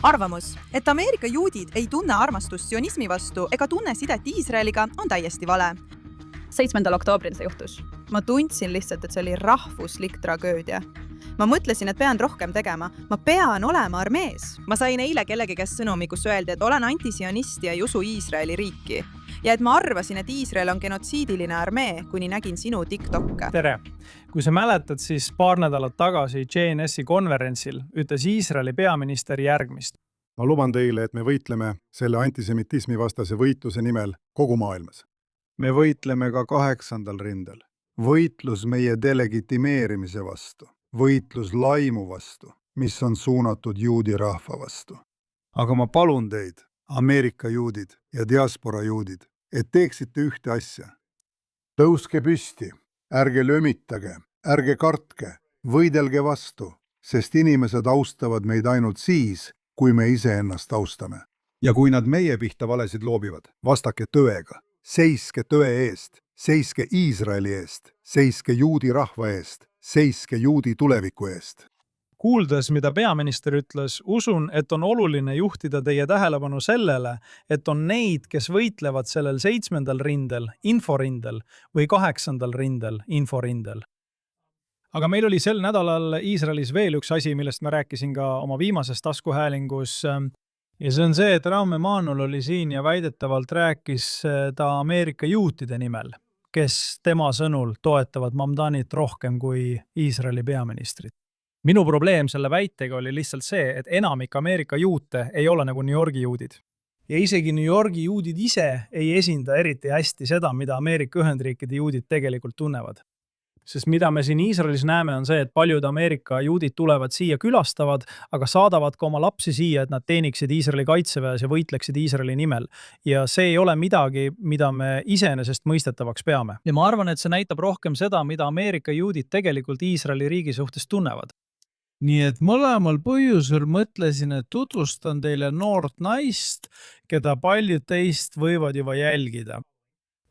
Arvamus, et Ameerika juudid ei tunne armastust sionismi vastu ega tunne sidet Iisraeliga, on täiesti vale. 7. oktoobril see juhtus. Ma tundsin lihtsalt, et see oli rahvuslik tragöödia. Ma mõtlesin, et pean rohkem tegema. Ma pean olema armees. Ma sain eile kellegi käest sõnumi, kus öeldi, et olen antisionist ja ei usu Iisraeli riiki. Ja et ma arvasin, et Iisrael on genotsiidiline armee, kuni nägin sinu TikTokke. Tere! Kui sa mäletad, siis paar nädalat tagasi JNS-i konverentsil ütles Iisraeli peaminister järgmist. Ma luban teile, et me võitleme selle antisemitismi vastase võitluse nimel kogu maailmas. Me võitleme ka 8. rindel. Võitlus meie delegitimeerimise vastu. Võitlus laimu vastu, mis on suunatud juudi rahva vastu. Aga ma palun teid, Ameerika juudid ja diaspora juudid, et teeksite ühte asja. Tõuske püsti, ärge lömitage, ärge kartke, võidelge vastu, sest inimesed austavad meid ainult siis, kui me iseennast austame. Ja kui nad meie pihta valesid loobivad, vastake tõega, seiske tõe eest, seiske Iisraeli eest, seiske juudi rahva eest, seiske juudi tuleviku eest. Kuuldes, mida peaminister ütles, usun, et on oluline juhtida teie tähelepanu sellele, et on neid, kes võitlevad sellel 7. rindel, inforindel või 8. rindel, inforindel. Aga meil oli sel nädalal Iisraelis veel üks asi, millest ma rääkisin ka oma viimases taskuhäälingus. Ja see on see, et Raum Emanuel oli siin ja väidetavalt rääkis ta Ameerika juutide nimel, kes tema sõnul toetavad Mamdanit rohkem kui Iisraeli peaministrit. Minu probleem selle väitega oli lihtsalt see, et enamik Ameerika juute ei ole nagu New Yorgi juudid. Ja isegi New Yorgi juudid ise ei esinda eriti hästi seda, mida Ameerika Ühendriikide juudid tegelikult tunnevad. Sest mida me siin Iisraelis näeme on see, et paljud Ameerika juudid tulevad siia külastavad, aga saadavad ka oma lapsi siia, et nad teeniksid Iisraeli kaitseväes ja võitleksid Iisraeli nimel. Ja see ei ole midagi, mida me iseenesest mõistetavaks peame. Ja ma arvan, et see näitab rohkem seda, mida Ameerika juudid tegelikult Iisraeli riigi suhtes tunnevad. Nii et mõlemal põhjusel mõtlesin, et tutvustan teile noort naist, keda paljud teist võivad juba jälgida.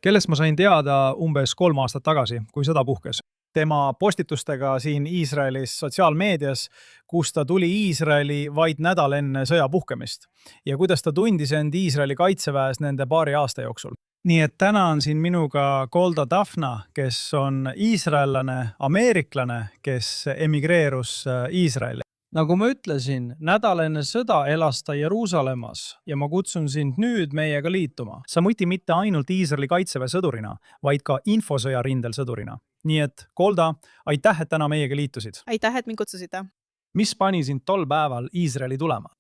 Kellest ma sain teada umbes 3 aastat tagasi, kui sõda puhkes. Tema postitustega siin Iisraelis sotsiaalmeedias, kus ta tuli Iisraeli vaid nädal enne sõja puhkemist ja kuidas ta tundis end Iisraeli kaitseväes nende paari aasta jooksul. Nii et täna on siin minuga Golda Dafna, kes on iisraellane, ameeriklane, kes emigreerus Iisraeli. Nagu ma ütlesin, nädal enne sõda elas ta Jeruusalemmas ja ma kutsun sind nüüd meiega liituma. Samuti mitte ainult Iisraeli kaitseväe sõdurina, vaid ka infosõja rindel sõdurina. Nii et Golda, aitäh, et täna meiega liitusid. Aitäh, et mind kutsusite. Mis pani sind tol päeval Iisraeli tulema?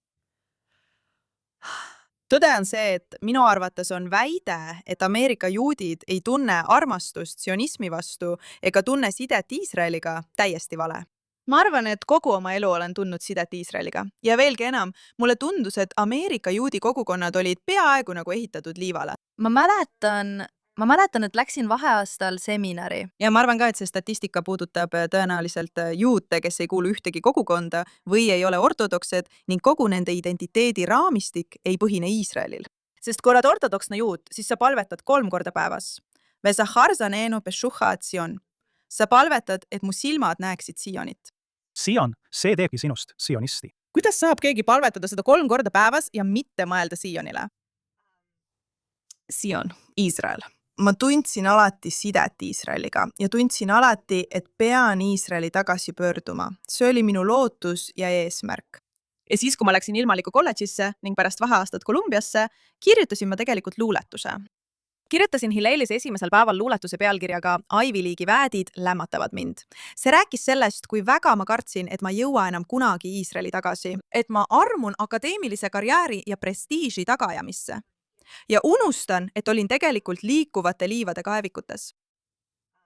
Tõde on see, et minu arvates on väide, et Ameerika juudid ei tunne armastust sionismi vastu ega tunne sidet Iisraeliga täiesti vale. Ma arvan, et kogu oma elu olen tundnud sidet Iisraeliga. Ja veelgi enam, mulle tundus, et Ameerika juudi kogukonnad olid peaaegu nagu ehitatud liivale. Ma mäletan, et läksin vaheaastal seminari. Ja ma arvan ka, et see statistika puudutab tõenäoliselt juute, kes ei kuulu ühtegi kogukonda või ei ole ortodoksed ning kogu nende identiteedi raamistik ei põhine Iisraelil. Sest kui oled ortodoksne juut, siis sa palvetad 3 korda päevas. Sa palvetad, et mu silmad näeksid Sionit. Sion, see teebki sinust sionisti. Kuidas saab keegi palvetada seda 3 korda päevas ja mitte mõelda Sionile? Sion, Iisrael. Ma tundsin alati sidet Iisraeliga ja tundsin alati, et pean Iisraeli tagasi pöörduma. See oli minu lootus ja eesmärk. Ja siis, kui ma läksin ilmaliku kolledžisse ning pärast vaheaastat Kolumbiasse, kirjutasin ma tegelikult luuletuse. Kirjutasin Hillel'is esimesel päeval luuletuse pealkirjaga Ivy League'i väedid lämmatavad mind. See rääkis sellest, kui väga ma kartsin, et ma ei jõua enam kunagi Iisraeli tagasi, et ma armun akadeemilise karjääri ja prestiiži tagaajamisse. Ja unustan, et olin tegelikult liikuvate liivade kaevikutes.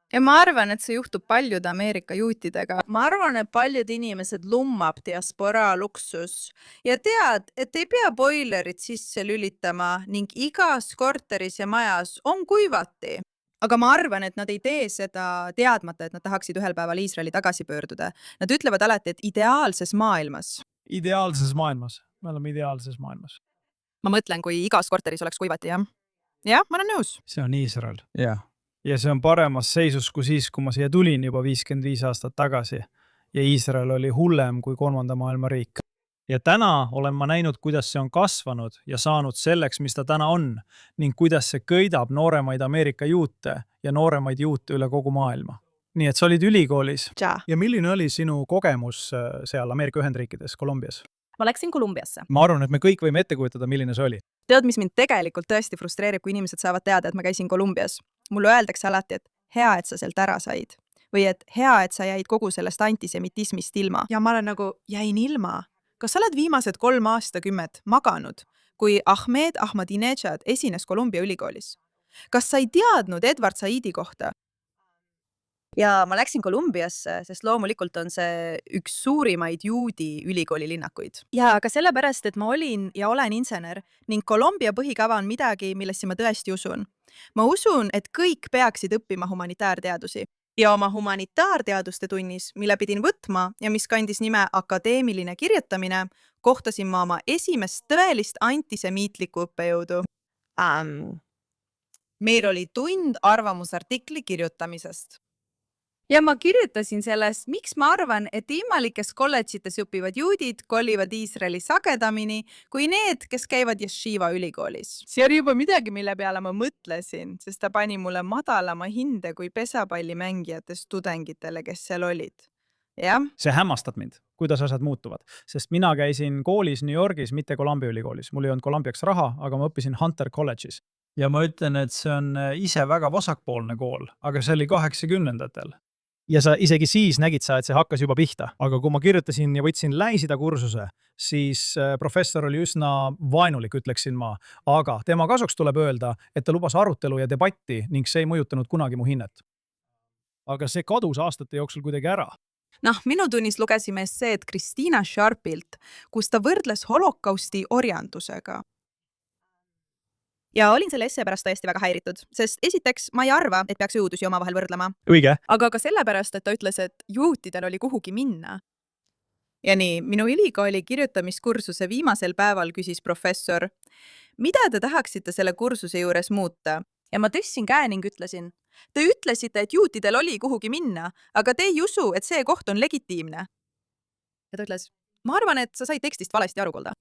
Ja ma arvan, et see juhtub paljude Ameerika juutidega. Ma arvan, et paljud inimesed lummab diaspora luksus ja tead, et ei pea boilerit sisse lülitama ning igas korteris ja majas on kuivati. Aga ma arvan, et nad ei tee seda teadmata, et nad tahaksid ühel päeval Iisraeli tagasi pöörduda. Nad ütlevad alati, et ideaalses maailmas. Ideaalses maailmas. Me oleme ideaalses maailmas. Ma mõtlen, kui igas korteris oleks kuivati, jah? Jah, ma olen nõus. See on Iisrael. Jah. Ja see on paremas seisus kui siis, kui ma siia tulin juba 55 aastat tagasi. Ja Iisrael oli hullem kui 3. maailma riik. ja täna olen ma näinud, kuidas see on kasvanud ja saanud selleks, mis ta täna on ning kuidas see köidab nooremaid Ameerika juute ja nooremaid juute üle kogu maailma. Nii et sa olid ülikoolis. Ja milline oli sinu kogemus seal Ameerika Ühendriikides, Kolumbias? ma läksin Kolumbiasse. Ma arvan, et me kõik võime ette kujutada, milline see oli. Tead, mis mind tegelikult tõesti frustreerib, kui inimesed saavad teada, et ma käisin Kolumbias. Mulle öeldakse alati, et hea, et sa sealt ära said. Või et hea, et sa jäid kogu sellest antisemitismist ilma. Ja ma olen nagu, jäin ilma. Kas sa oled viimased 3 aastakümmet maganud, kui Ahmed Ahmadinejad esines Kolumbia ülikoolis? Kas sa ei teadnud Edward Saidi kohta? ja ma läksin Kolumbiasse, sest loomulikult on see üks suurimaid juudi ülikoolilinnakuid. Ja ka sellepärast, et ma olin ja olen insener ning Kolumbia põhikava on midagi, millesse ma tõesti usun. Ma usun, et kõik peaksid õppima humanitaarteadusi. Ja oma humanitaarteaduste tunnis, mille pidin võtma ja mis kandis nime akadeemiline kirjutamine, kohtasin ma oma esimest tõelist antisemiitlikku õppejõudu. Meil oli tund arvamusartikli kirjutamisest. ja ma kirjutasin sellest, miks ma arvan, et ilmalikes kolledžites õpivad juudid kolivad Iisraeli sagedamini kui need, kes käivad Yeshiva ülikoolis. See oli juba midagi, mille peale ma mõtlesin, sest ta pani mulle madalama hinde kui pesapallimängijatest tudengitele, kes seal olid. Jah. See hämmastab mind, kuidas asjad muutuvad, sest mina käisin koolis New Yorgis, mitte Columbia ülikoolis. Mul ei olnud Columbiaks raha, aga ma õppisin Hunter College'is. Ja ma ütlen, et see on ise väga vasakpoolne kool, aga see oli 80-ndatel. Ja sa isegi siis nägid sa, et see hakkas juba pihta. Aga kui ma kirjutasin ja võtsin Lähis-Ida kursuse, siis professor oli üsna vaenulik, ütleksin ma. Aga tema kasuks tuleb öelda, et ta lubas arutelu ja debatti ning see ei mõjutanud kunagi mu hinnet. Aga see kadus aastate jooksul kuidagi ära. Minu tunnis lugesime esseed Christina Sharpilt, kus ta võrdles holokausti orjandusega. Ja olin selle essee pärast tõesti väga häiritud, sest esiteks ma ei arva, et peaks õudusi omavahel võrdlema. Õige. Aga ka sellepärast, et ta ütles, et juutidel oli kuhugi minna. Ja nii, minu ülikooli kirjutamiskursuse viimasel päeval küsis professor, mida te tahaksite selle kursuse juures muuta? ja ma tõstsin käe ning ütlesin, te ütlesite, et juutidel oli kuhugi minna, aga te ei usu, et see koht on legitiimne. Ja ta ütles, ma arvan, et sa said tekstist valesti aru kuulda.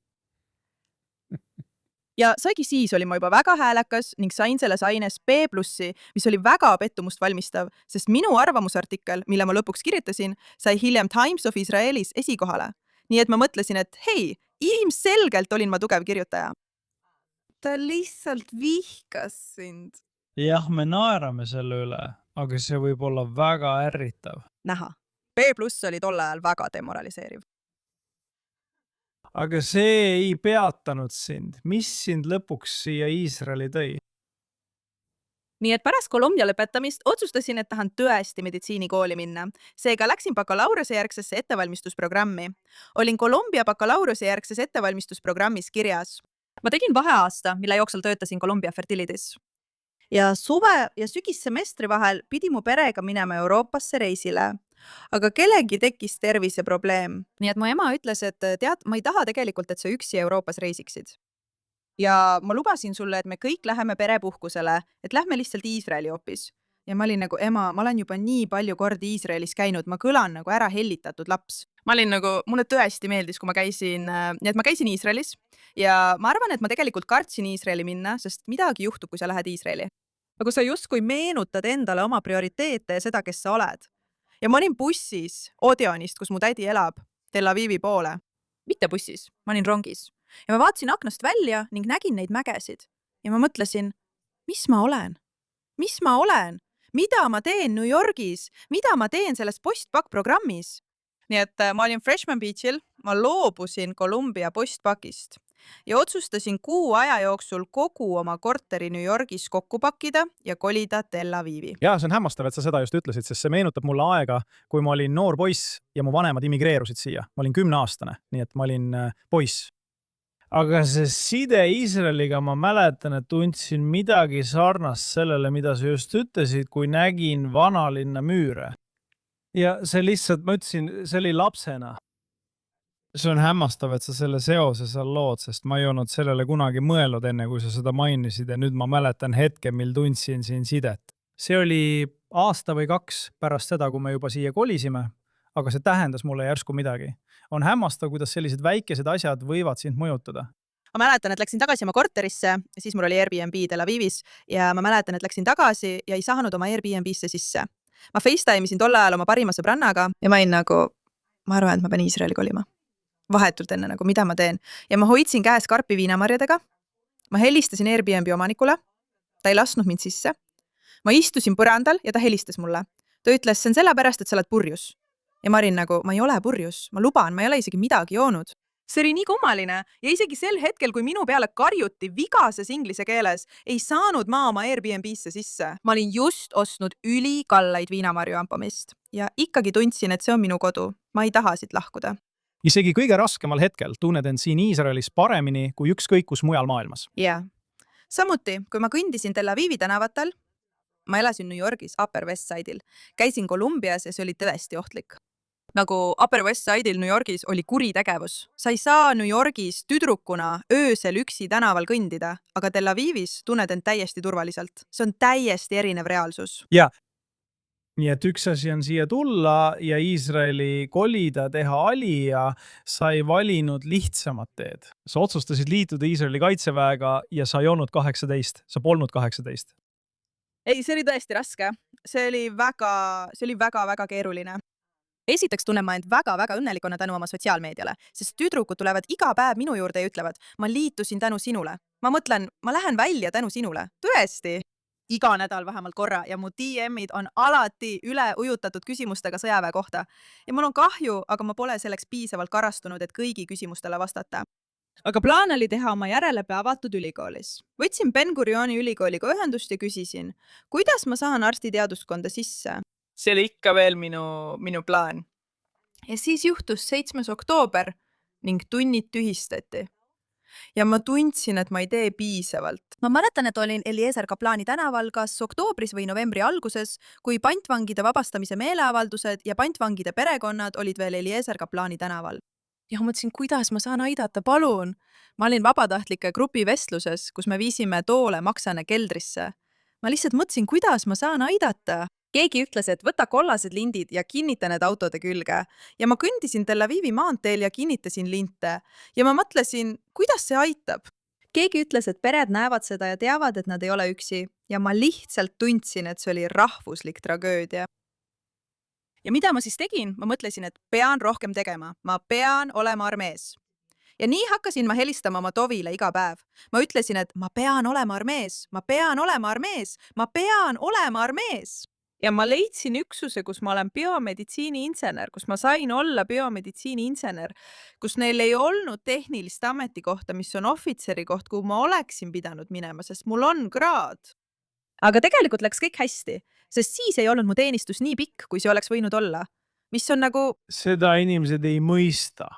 Ja saigi siis olin ma juba väga häälekas ning sain selles aines B+, mis oli väga pettumust valmistav, sest minu arvamusartikkel, mille ma lõpuks kirjutasin, sai hiljem Times of Israelis esikohale. Nii et ma mõtlesin, et hei, ilmselgelt olin ma tugev kirjutaja. Ta lihtsalt vihkas sind. Jah, me naerame selle üle, aga see võib olla väga ärritav. Näha. B+ oli tol ajal väga demoraliseeriv. Aga see ei peatanud sind. Mis sind lõpuks siia Iisraeli tõi? Nii et pärast Kolumbia lõpetamist otsustasin, et tahan tõesti meditsiinikooli minna. Seega läksin bakalaureuse järgsesse ettevalmistusprogrammi. Olin Kolumbia bakalaureuse järgses ettevalmistusprogrammis kirjas. ma tegin vaheaasta, mille jooksul töötasin Columbia Fertilities. Ja suve ja sügissemestri vahel pidi mu perega minema Euroopasse reisile. Aga kellegi tekkis terviseprobleem. Nii et mu ema ütles, et tead, ma ei taha tegelikult, et sa üksi Euroopas reisiksid. Ja ma lubasin sulle, et me kõik läheme perepuhkusele, et lähme lihtsalt Iisraeli hoopis. Ja ma olin nagu, ema, ma olen juba nii palju kordi Iisraelis käinud, ma kõlan nagu ära hellitatud laps. Ma olin nagu, mulle tõesti meeldis, kui ma käisin, nii et ma käisin Iisraelis ja ma arvan, et ma tegelikult kartsin Iisraeli minna, sest midagi juhtub, kui sa lähed Iisraeli. Aga sa justkui meenutad endale oma prioriteete ja seda, kes sa oled. Ja ma olin bussis Odeonist, kus mu tädi elab, Tel Avivi poole. Mitte bussis, ma olin rongis. Ja ma vaatasin aknast välja ning nägin neid mägesid. Ja ma mõtlesin, mis ma olen? Mis ma olen? Mida ma teen New Yorgis? Mida ma teen selles postback-programmis? Nii et ma olin Freshman Beachil, ma loobusin Columbia postbackist ja otsustasin 6 aja jooksul kogu oma korteri New Yorgis kokku pakkida ja kolida Tel Avivi. Ja see on hämmastav, et sa seda just ütlesid, sest see meenutab mulle aega, kui ma olin noor poiss ja mu vanemad immigreerusid siia. Ma olin 10-aastane, nii et ma olin poiss. Aga see side Iisraeliga, ma mäletan, et tundsin midagi sarnast sellele, mida sa just ütlesid, kui nägin vanalinna müüre. Ja see lihtsalt, ma ütlesin, see oli lapsena. See on hämmastav, et sa selle seose seal lood, sest ma ei olnud sellele kunagi mõelnud enne, kui sa seda mainisid ja nüüd ma mäletan hetke, mil tundsin siin sidet. See oli aasta või 2 pärast seda, kui me juba siia kolisime, aga see tähendas mulle järsku midagi. On hämmastav, kuidas sellised väikesed asjad võivad sind mõjutada. Ma mäletan, et läksin tagasi oma korterisse, siis mul oli Airbnb Tel Avivis ja ma mäletan, et läksin tagasi ja ei saanud oma Airbnb-sse sisse. Ma FaceTime'isin tol ajal oma parima sõbrannaga ja ma olin nagu, ma arvan, et ma pean Iisraeli kolima. Vahetult enne nagu, mida ma teen. Ja ma hoidsin käes karpi viinamarjadega. Ma helistasin Airbnb omanikule. Ta ei lasknud mind sisse. Ma istusin põrandal ja ta helistas mulle. Ta ütles, see on sellepärast, et sa oled purjus. Ja ma olin nagu, ma ei ole purjus. Ma luban, ma ei ole isegi midagi joonud. See oli nii kummaline ja isegi sel hetkel, kui minu peale karjuti vigases inglise keeles, ei saanud ma oma Airbnb-sse sisse. Ma olin just ostnud ülikallaid viinamarju Ampamist ja ikkagi tundsin, et see on minu kodu. Ma ei taha siit lahkuda. Isegi kõige raskemal hetkel tunned end siin Iisraelis paremini kui ükskõik kus mujal maailmas. Jah. Samuti, kui ma kõndisin Tel Avivi tänavatel, ma elasin New Yorgis Upper West Side'il, käisin Kolumbias ja see oli tõesti ohtlik. Nagu Upper West Side'il New Yorgis oli kuritegevus. Sa ei saa New Yorgis tüdrukuna öösel üksi tänaval kõndida, aga Tel Avivis tunned end täiesti turvaliselt. See on täiesti erinev reaalsus. Ja. Nii et üks asi on siia tulla ja Iisraeli kolida, teha alija, sa ei valinud lihtsamat teed. Sa otsustasid liituda Iisraeli kaitseväega ja sa ei olnud 18, sa polnud 18. Ei, see oli tõesti raske. See oli väga keeruline. Esiteks tunnen ma end väga õnnelikuna tänu oma sotsiaalmeediale, sest tüdrukud tulevad iga päev minu juurde ja ütlevad, ma liitusin tänu sinule. Ma mõtlen, ma lähen välja tänu sinule. Tõesti. Iga nädal vähemalt korra ja mu DM-id on alati üle ujutatud küsimustega sõjaväe kohta. Ja mul on kahju, aga ma pole selleks piisavalt karastunud, et kõigi küsimustele vastata. Aga plaan oli teha oma järeleõpe avatud ülikoolis. Võtsin Ben-Gurioni ülikooliga ühendust ja küsisin, kuidas ma saan arstiteaduskonda sisse? See oli ikka veel minu plaan. Ja siis juhtus 7. oktoober ning tunnid tühistati. Ja ma tundsin, et ma ei tee piisavalt. Ma mäletan, et olin Eliezer Kaplani tänaval kas oktoobris või novembri alguses, kui pantvangide vabastamise meeleavaldused ja pantvangide perekonnad olid veel Eliezer Kaplani tänaval. Ja ma mõtlesin, kuidas ma saan aidata, palun. Ma olin vabatahtlike grupi vestluses, kus me viisime toole Maksane keldrisse. Ma lihtsalt mõtlesin, kuidas ma saan aidata. Keegi ütles, et võta kollased lindid ja kinnita need autode külge. Ja ma kõndisin Tel Avivi maanteel ja kinnitasin linte. Ja ma mõtlesin, kuidas see aitab. Keegi ütles, et pered näevad seda ja teavad, et nad ei ole üksi. Ja ma lihtsalt tundsin, et see oli rahvuslik tragöödia. Ja mida ma siis tegin? Ma mõtlesin, et pean rohkem tegema. Ma pean olema armees. Ja nii hakkasin ma helistama oma tovile iga päev. Ma ütlesin, et ma pean olema armees. Ma pean olema armees. Ma pean olema armees. Ja ma leidsin üksuse, kus ma olen biomeditsiini insener, kus ma sain olla biomeditsiini insener, kus neil ei olnud tehnilist ametikohta, mis on ohvitseri koht, kuhu ma oleksin pidanud minema, sest mul on kraad. Aga tegelikult läks kõik hästi, sest siis ei olnud mu teenistus nii pikk, kui see oleks võinud olla. Mis on nagu... Seda inimesed ei mõista.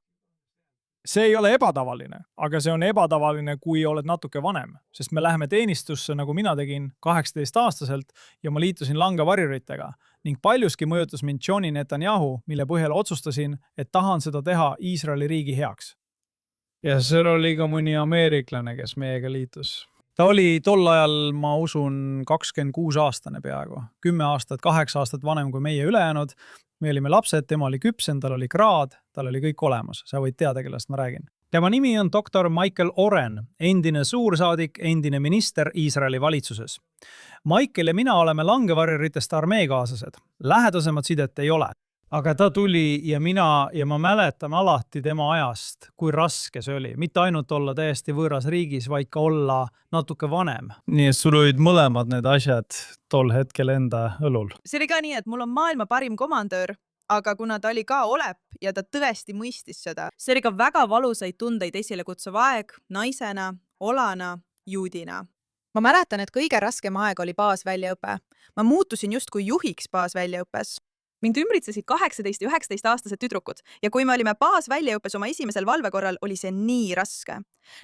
See ei ole ebatavaline, aga see on ebatavaline, kui oled natuke vanem, sest me läheme teenistusse, nagu mina tegin 18-aastaselt ja ma liitusin langevarjuritega ning paljuski mõjutas mind Johnny Netanyahu, mille põhjal otsustasin, et tahan seda teha Iisraeli riigi heaks. Ja seal oli ka mõni ameeriklane, kes meiega liitus. Ta oli tol ajal, ma usun, 26-aastane peaaegu. 10 aastat, 8 aastat vanem kui meie ülejäänud. Me olime lapsed, tema oli küpsen, tal oli kraad, tal oli kõik olemas. Sa võid teada, kellest ma räägin. Tema nimi on doktor Michael Oren, endine suursaadik, endine minister Iisraeli valitsuses. Michael ja mina oleme langevarjuritest armeekaaslased. Lähedasemad sidet ei ole. Aga ta tuli ja ma mäletan alati tema ajast, kui raske see oli. Mitte ainult olla täiesti võõras riigis, vaid ka olla natuke vanem. Nii et sul olid mõlemad need asjad tol hetkel enda õlul. See oli ka nii, et mul on maailma parim komandöör, aga kuna ta oli ka olep ja ta tõesti mõistis seda, see oli ka väga valusaid tundeid esile kutsuv aeg naisena, olana, juudina. Ma mäletan, et kõige raskem aeg oli baasväljaõpe. Ma muutusin justkui juhiks baasväljaõppes. Mind ümbritsesid 18 ja 19 aastased tüdrukud ja kui me olime baasväljaõppes oma esimesel valvekorral, oli see nii raske.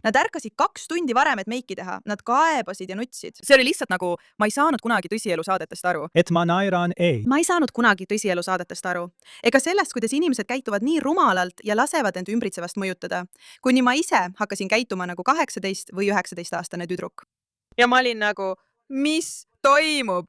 Nad ärkasid 2 tundi varem, et meiki teha. Nad kaebasid ja nutsid. See oli lihtsalt nagu, ma ei saanud kunagi tõsielusaadetest aru. Et ma naeran ei. Ma ei saanud kunagi tõsielusaadetest aru. Ega sellest, kuidas inimesed käituvad nii rumalalt ja lasevad end ümbritsevast mõjutada. Kuni ma ise hakkasin käituma nagu 18 või 19-aastane tüdruk. Ja ma olin nagu, mis toimub?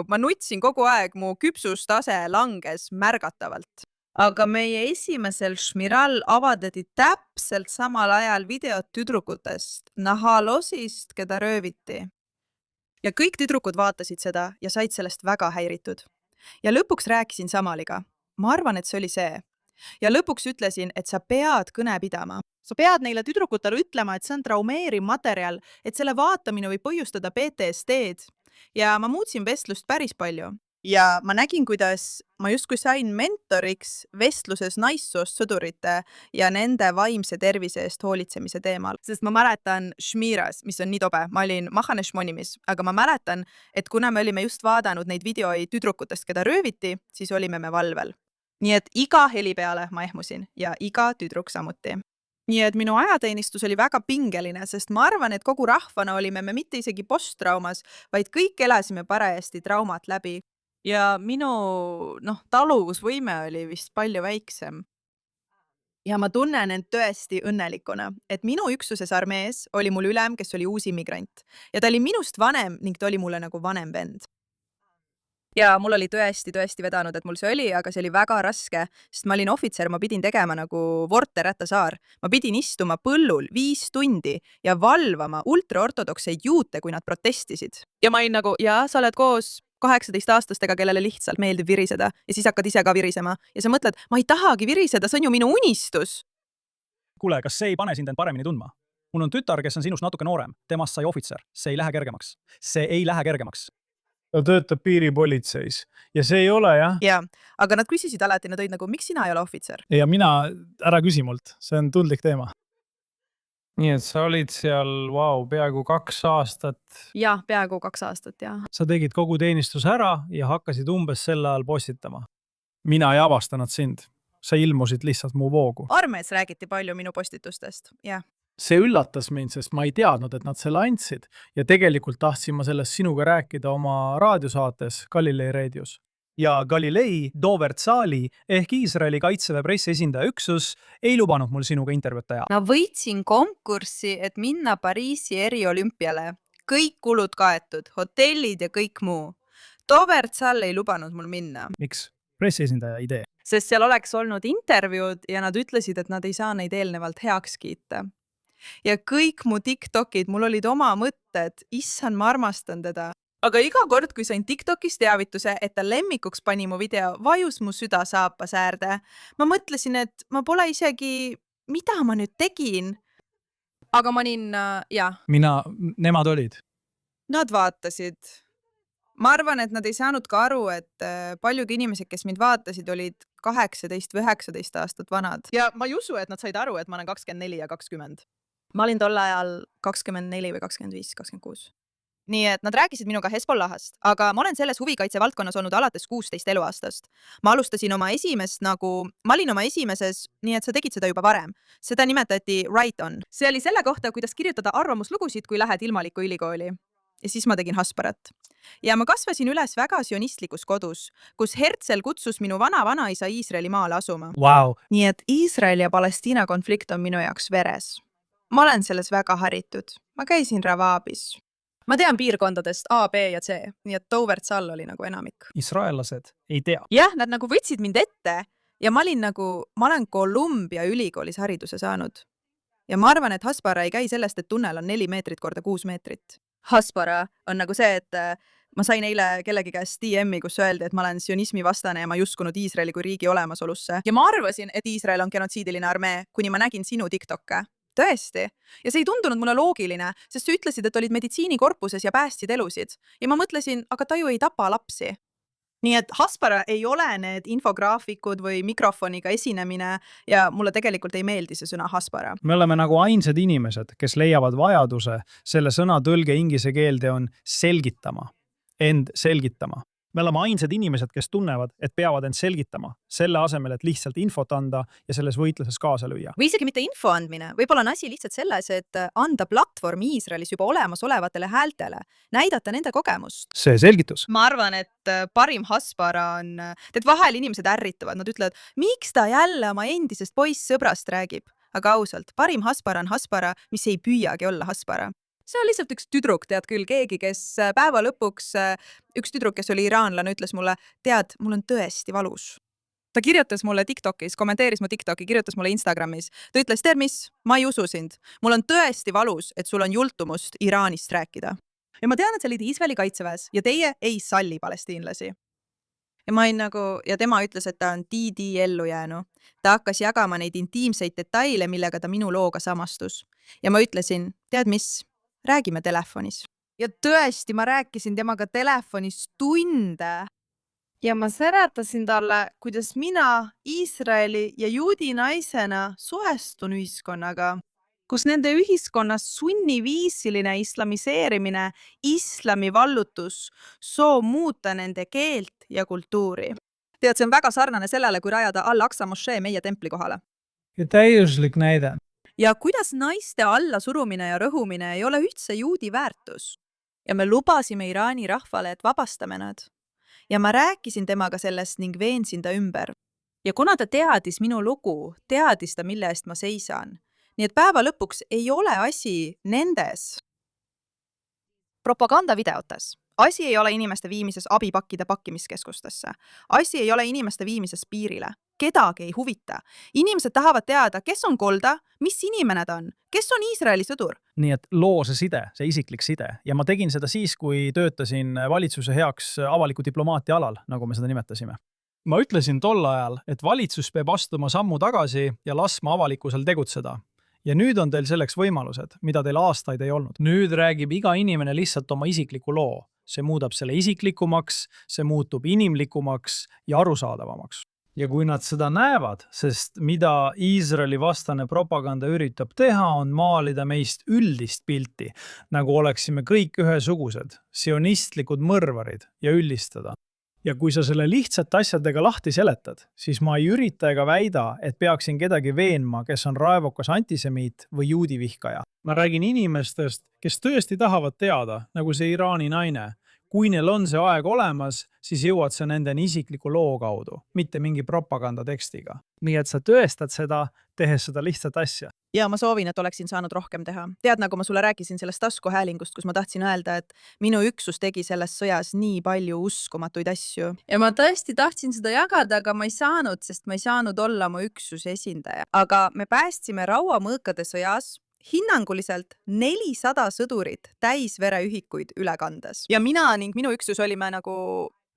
Ma nutsin kogu aeg, mu küpsustase langes märgatavalt. aga meie esimesel Šmiral avaldati täpselt samal ajal videod tüdrukutest Nahalosist, keda rööviti. ja kõik tüdrukud vaatasid seda ja said sellest väga häiritud. ja lõpuks rääkisin Samaliga. Ma arvan, et see oli see. Ja lõpuks ütlesin, et sa pead kõne pidama. Sa pead neile tüdrukutele ütlema, et see on traumeeriv materjal, et selle vaatamine võib põhjustada PTSD-d. Ja ma muutsin vestlust päris palju. Ja ma nägin, kuidas ma justkui sain mentoriks vestluses naissoost sõdurite ja nende vaimse tervise eest hoolitsemise teemal. Sest ma mäletan Šmiras, mis on nii tobe, ma olin Mahanešmonimis, aga ma mäletan, et kuna me olime just vaadanud neid videoid tüdrukutest, keda rööviti, siis olime me valvel. Nii et iga heli peale ma ehmusin ja iga tüdruk samuti. Nii et minu ajateenistus oli väga pingeline, sest ma arvan, et kogu rahvana olime me mitte isegi posttraumas, vaid kõik elasime parajasti traumat läbi. Ja minu taluvusvõime oli vist palju väiksem. Ja ma tunnen end tõesti õnnelikuna, et minu üksuses armees oli mul ülem, kes oli uus immigrant. Ja ta oli minust vanem ning ta oli mulle nagu vanem vend. Ja mul oli tõesti vedanud, et mul see oli, aga see oli väga raske, sest ma olin ohvitser, ma pidin tegema nagu Vorter Ätasaar. Ma pidin istuma põllul 5 tundi ja valvama ultraortodokseid juute, kui nad protestisid. Ja ma olin nagu, sa oled koos 18-aastastega, kellele lihtsalt meeldib viriseda ja siis hakkad ise ka virisema. Ja sa mõtled, ma ei tahagi viriseda, see on ju minu unistus. Kuule, kas see ei pane sind end paremini tundma? Mul on tütar, kes on sinust natuke noorem. Temast sai ohvitser. See ei lähe kergemaks. See ei lähe kergemaks. Ta töötab piiripolitseis ja see ei ole jah. Ja, aga nad küsisid alati, nad olid nagu, miks sina ei ole ohvitser? Ja mina, ära küsi mult, see on tundlik teema. Nii et sa olid seal, peaaegu 2 aastat. Ja, peaaegu 2 aastat, jah. Sa tegid kogu teenistus ära ja hakkasid umbes sel ajal postitama. Mina ei avastanud sind. Sa ilmusid lihtsalt mu voogu. Armees räägiti palju minu postitustest, jah. See üllatas mind, sest ma ei teadnud, et nad selle andsid ja tegelikult tahtsin ma sellest sinuga rääkida oma raadiosaates Galilei Radios. Ja Galilei Dovertsali ehk Iisraeli kaitseväe pressiesindaja üksus ei lubanud mul sinuga intervjuud teha. Ma võitsin konkurssi, et minna Pariisi eriolümpiale. Kõik kulud kaetud, hotellid ja kõik muu. Dovertsal ei lubanud mul minna. Miks? Pressiesindaja idee. Sest seal oleks olnud intervjuud ja nad ütlesid, et nad ei saa neid eelnevalt heaks kiita. Ja kõik mu TikTokid, mul olid oma mõtted, issand, ma armastan teda. Aga iga kord, kui sain TikTokis teavituse, et ta lemmikuks pani mu video, vajus mu süda saapas äärde. Ma mõtlesin, et ma pole isegi, mida ma nüüd tegin. Aga ma olin, Nemad olid. Nad vaatasid. Ma arvan, et nad ei saanud ka aru, et paljud inimesed, kes mind vaatasid, olid 18 või 19 aastat vanad. Ja ma ei usu, et nad said aru, et ma olen 24 ja 20. Ma olin tol ajal 24 või 25, 26. Nii et nad rääkisid minuga Hezbollahast, aga ma olen selles huvikaitse valdkonnas olnud alates 16 eluaastast. Ma alustasin oma ma olin oma esimeses, nii et sa tegid seda juba varem. Seda nimetati Write On. See oli selle kohta, kuidas kirjutada arvamuslugusid, kui lähed ilmaliku ülikooli. Ja siis ma tegin Hasparat. Ja ma kasvasin üles väga sionistlikus kodus, kus Herzl kutsus minu vanaisa Iisraeli maale asuma. Nii et Iisraeli ja Palestiina konflikt on minu jaoks veres. Ma olen selles väga haritud. Ma käisin Ravabis. Ma tean piirkondadest A, B ja C, nii et Dovertsal oli nagu enamik. Israellased ei tea. Jah, nad nagu võtsid mind ette ja ma olen Columbia ülikoolis hariduse saanud. Ja ma arvan, et Haspara ei käi sellest, et tunnel on 4 meetrit korda 6 meetrit. Haspara on nagu see, et ma sain eile kellegi käest DM-i, kus öeldi, et ma olen sionismi vastane ja ma ei uskunud Iisraeli kui riigi olemasolusse. Ja ma arvasin, et Iisrael on genotsiidiline armee, kuni ma nägin sinu TikTokke. Tõesti. Ja see ei tundunud mulle loogiline, sest sa ütlesid, et olid meditsiinikorpuses ja päästsid elusid. Ja ma mõtlesin, aga ta ju ei tapa lapsi. Nii et Haspara ei ole need infograafikud või mikrofoniga esinemine ja mulle tegelikult ei meeldi see sõna Haspara. Me oleme nagu ainsad inimesed, kes leiavad vajaduse. Selle sõna tõlge inglise keelde on selgitama, end selgitama. Me oleme ainsad inimesed, kes tunnevad, et peavad end selgitama, selle asemel, et lihtsalt infot anda ja selles võitluses kaasa lüüa. Või isegi mitte info andmine. Võib-olla on asi lihtsalt selles, et anda platvorm Iisraelis juba olemasolevatele häältele, näidata nende kogemust. See selgitus. Ma arvan, et parim Haspara on, et vahel inimesed ärritavad, nad ütlevad, miks ta jälle oma endisest poissõbrast räägib. Aga ausalt, parim Haspara on Haspara, mis ei püüagi olla Haspara. See on lihtsalt üks tüdruk, tead küll, keegi, kes päeva lõpuks, üks tüdruk, kes oli iraanlane, ütles mulle, tead, mul on tõesti valus. ta kirjutas mulle TikTokis, kommenteeris mu TikToki, kirjutas mulle Instagramis. Ta ütles, tead mis, ma ei usu sind. Mul on tõesti valus, et sul on jultumust Iraanist rääkida. Ja ma tean, et sa olid Iisraeli kaitseväes ja teie ei salli palestiinlasi. Ja tema ütles, et ta on DD ellu jäänu. Ta hakkas jagama neid intiimseid detaile, millega ta minu looga samastus. Ja ma ütlesin, tead mis, räägime telefonis. Ja tõesti, ma rääkisin temaga telefonis tunde. Ja ma säratasin talle, kuidas mina Iisraeli ja juudi naisena suhestun ühiskonnaga, kus nende ühiskonnas sunniviisiline islamiseerimine, islami vallutus, soov muuta nende keelt ja kultuuri. Tead, see on väga sarnane sellele, kui rajada Al-Aqsa mošee meie templi kohale. Ja täiuslik näide. Ja kuidas naiste alla surumine ja rõhumine ei ole üldse juudi väärtus. Ja me lubasime Iraani rahvale, et vabastame nad. Ja ma rääkisin temaga sellest ning veensin ta ümber. Ja kuna ta teadis minu lugu, teadis ta, mille eest ma seisan. Nii et päeva lõpuks ei ole asi nendes propagandavideotes. Asi ei ole inimeste viimises abipakkide pakkimiskeskustesse. Asi ei ole inimeste viimises piirile. Kedagi ei huvita. Inimesed tahavad teada, kes on Golda, mis inimene ta on, kes on Iisraeli sõdur. Nii et loo see side, see isiklik side. Ja ma tegin seda siis, kui töötasin valitsuse heaks avaliku diplomaatia alal, nagu me seda nimetasime. Ma ütlesin tol ajal, et valitsus peab astuma sammu tagasi ja laskma avalikkusel tegutseda. Ja nüüd on teil selleks võimalused, mida teil aastaid ei olnud. Nüüd räägib iga inimene lihtsalt oma isikliku loo. See muudab selle isiklikumaks, see muutub inimlikumaks ja arusaadavamaks. Ja kui nad seda näevad, sest mida Iisraeli vastane propaganda üritab teha, on maalida meist üldist pilti, nagu oleksime kõik ühesugused, sionistlikud mõrvarid ja üldistada. Ja kui sa selle lihtsalt asjadega lahti seletad, siis ma ei ürita ega väida, et peaksin kedagi veenma, kes on raevokas antisemiit või juudi vihkaja. Ma räägin inimestest, kes tõesti tahavad teada, nagu see Iraani naine. Kui neil on see aeg olemas, siis jõuad sa nendeni isikliku loo kaudu, mitte mingi propagandatekstiga. Nii et sa tõestad seda, tehes seda lihtsat asja. Ja ma soovin, et oleksin saanud rohkem teha. Tead, nagu ma sulle rääkisin sellest taskuhäälingust, kus ma tahtsin öelda, et minu üksus tegi selles sõjas nii palju uskumatuid asju. Ja ma tõesti tahtsin seda jagada, aga ma ei saanud, sest ma ei saanud olla mu üksuse esindaja. Aga me päästsime rauamõõkade sõjas hinnanguliselt 400 sõdurit täis vereühikuid üle kandes. Ja mina ning minu üksus olime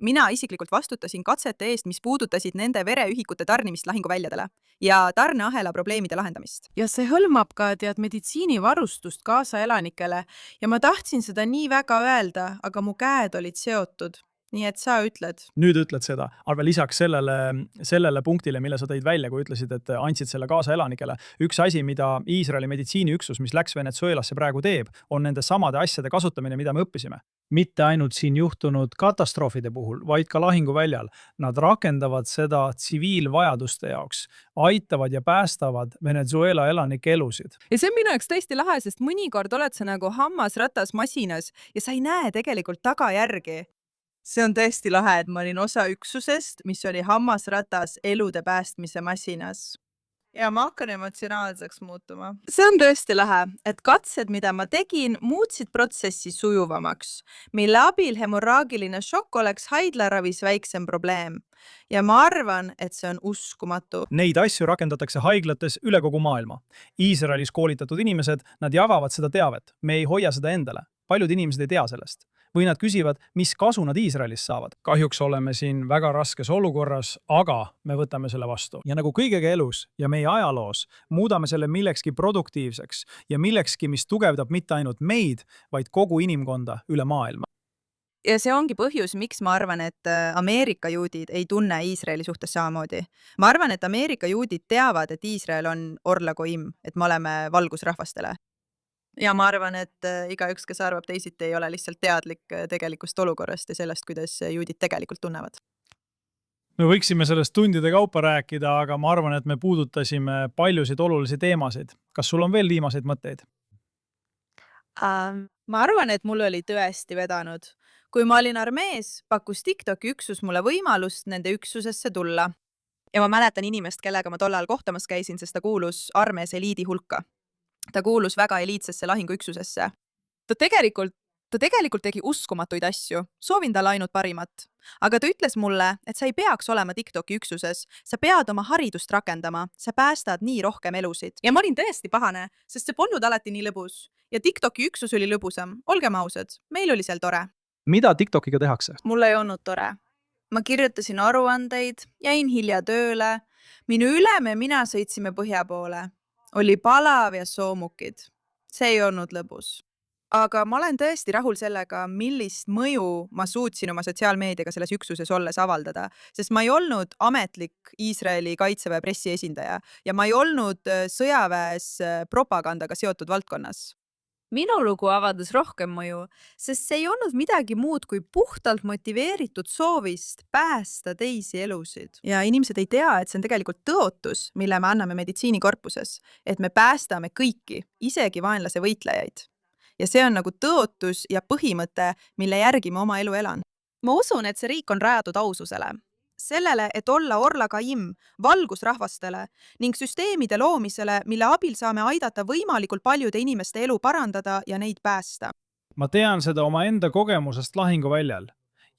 mina isiklikult vastutasin katsete eest, mis puudutasid nende vereühikute tarnimist lahinguväljadele ja tarneahela probleemide lahendamist. Ja see hõlmab ka meditsiinivarustust kaasaelanikele ja ma tahtsin seda nii väga öelda, aga mu käed olid seotud. Nii et sa ütled. Nüüd ütled seda, aga lisaks sellele punktile, mille sa tõid välja, kui ütlesid, et andsid selle kaasaelanikele. Üks asi, mida Iisraeli meditsiiniüksus, mis läks Venezuelasse praegu teeb, on nende samade asjade kasutamine, mida me õppisime. Mitte ainult siin juhtunud katastroofide puhul, vaid ka lahinguväljal. Nad rakendavad seda tsiviilvajaduste jaoks, aitavad ja päästavad Venezuela elanike elusid. Ja see on minu jaoks tõesti lahe, sest mõnikord oled sa nagu hammasratas masinas ja sa ei näe tegelikult tagajärgi. See on tõesti lahe, et ma olin osa üksusest, mis oli hammasratas elude päästmise masinas. Ja ma hakkan emotsionaalseks muutuma. See on tõesti lahe, et katsed, mida ma tegin, muutsid protsessi sujuvamaks, mille abil hemorraagiline šokk oleks haiglaravis väiksem probleem. Ja ma arvan, et see on uskumatu. Neid asju rakendatakse haiglates üle kogu maailma. Iisraelis koolitatud inimesed, nad jagavad seda teavet. Me ei hoia seda endale. Paljud inimesed ei tea sellest. Või nad küsivad, mis kasu nad Iisraelis saavad. Kahjuks oleme siin väga raskes olukorras, aga me võtame selle vastu. Ja nagu kõigega elus ja meie ajaloos, muudame selle millekski produktiivseks ja millekski, mis tugevdab mitte ainult meid, vaid kogu inimkonda üle maailma. Ja see ongi põhjus, miks ma arvan, et Ameerika juudid ei tunne Iisraeli suhtes samamoodi. Ma arvan, et Ameerika juudid teavad, et Iisrael on Orla Goim, et me oleme valgusrahvastele. Ja ma arvan, et igaüks, kes arvab teisiti, ei ole lihtsalt teadlik tegelikust olukorrast ja sellest, kuidas juudid tegelikult tunnevad. Me võiksime sellest tundide kaupa rääkida, aga ma arvan, et me puudutasime paljusid olulisi teemasid. Kas sul on veel viimaseid mõtteid? Ma arvan, et mul oli tõesti vedanud. Kui ma olin armees, pakkus TikToki üksus mulle võimalust nende üksusesse tulla. Ja ma mäletan inimest, kellega ma tollal kohtamas käisin, sest ta kuulus armees eliidi hulka. Ta kuulus väga eliitsesse lahinguüksusesse. Ta tegelikult Ta tegelikult tegi uskumatuid asju, soovin talle ainult parimat. Aga ta ütles mulle, et sa ei peaks olema TikToki üksuses, sa pead oma haridust rakendama, sa päästad nii rohkem elusid. Ja ma olin tõesti pahane, sest see polnud alati nii lõbus. Ja TikToki üksus oli lõbusam, olgem ausad, meil oli seal tore. mida TikTokiga tehakse? Mul ei olnud tore. Ma kirjutasin aruandeid, jäin hilja tööle. Minu ülem ja mina sõitsime põhja poole. Oli palav ja soomukid. See ei olnud lõbus. Aga ma olen tõesti rahul sellega, millist mõju ma suutsin oma sotsiaalmeediaga selles üksuses olles avaldada, sest ma ei olnud ametlik Iisraeli kaitseväe pressiesindaja ja ma ei olnud sõjaväes propagandaga seotud valdkonnas. Minu lugu avaldas rohkem mõju, sest see ei olnud midagi muud kui puhtalt motiveeritud soovist päästa teisi elusid. Ja inimesed ei tea, et see on tegelikult tõotus, mille me anname meditsiinikorpuses, et me päästame kõiki, isegi vaenlase võitlejaid. Ja see on nagu tõotus ja põhimõte, mille järgi ma oma elu elan. Ma usun, et see riik on rajatud aususele. Sellele, et olla Orla Kaim, valgus rahvastele ning süsteemide loomisele, mille abil saame aidata võimalikult paljude inimeste elu parandada ja neid päästa. Ma tean seda oma enda kogemusest lahinguväljal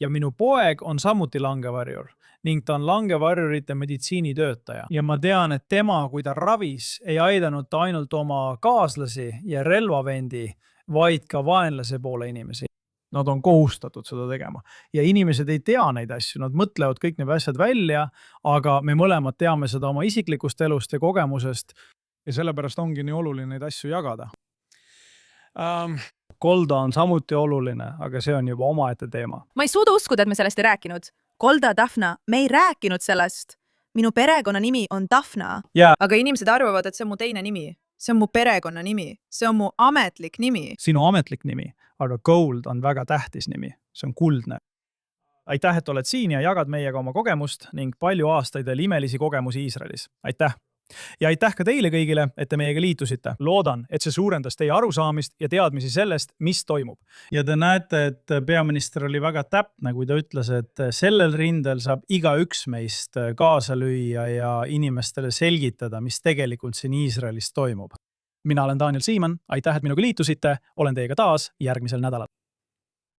ja minu poeg on samuti langevarjur ning ta on langevarjurite meditsiinitöötaja. Ja ma tean, et tema, kui ta ravis, ei aidanud ta ainult oma kaaslasi ja relvavendi, vaid ka vaenlase poole inimesi. Nad on kohustatud seda tegema. Ja inimesed ei tea neid asju, nad mõtlevad kõik need asjad välja, aga me mõlemad teame seda oma isiklikust elust ja kogemusest ja sellepärast ongi nii oluline neid asju jagada. Kolda on samuti oluline, aga see on juba omaette teema. Ma ei suuda uskuda, et me sellest ei rääkinud. Kolda, Daphna, me ei rääkinud sellest. Minu perekonna nimi on Daphna. Ja Aga inimesed arvavad, et see on mu teine nimi. See on mu perekonna nimi. See on mu ametlik nimi. Sinu ametlik nimi, aga Gold on väga tähtis nimi. See on kuldne. Aitäh, et oled siin ja jagad meiega oma kogemust ning palju aastaid veel imelisi kogemusi Iisraelis. Aitäh! Ja aitäh ka teile kõigile, et te meiega liitusite. Loodan, et see suurendas teie arusaamist ja teadmisi sellest, mis toimub. Ja te näete, et peaminister oli väga täpne, kui ta ütles, et sellel rindel saab igaüks meist kaasa lüüa ja inimestele selgitada, mis tegelikult siin Iisraelis toimub. Mina olen Daniel Siimann, aitäh, et minuga liitusite, olen teiega taas järgmisel nädalal.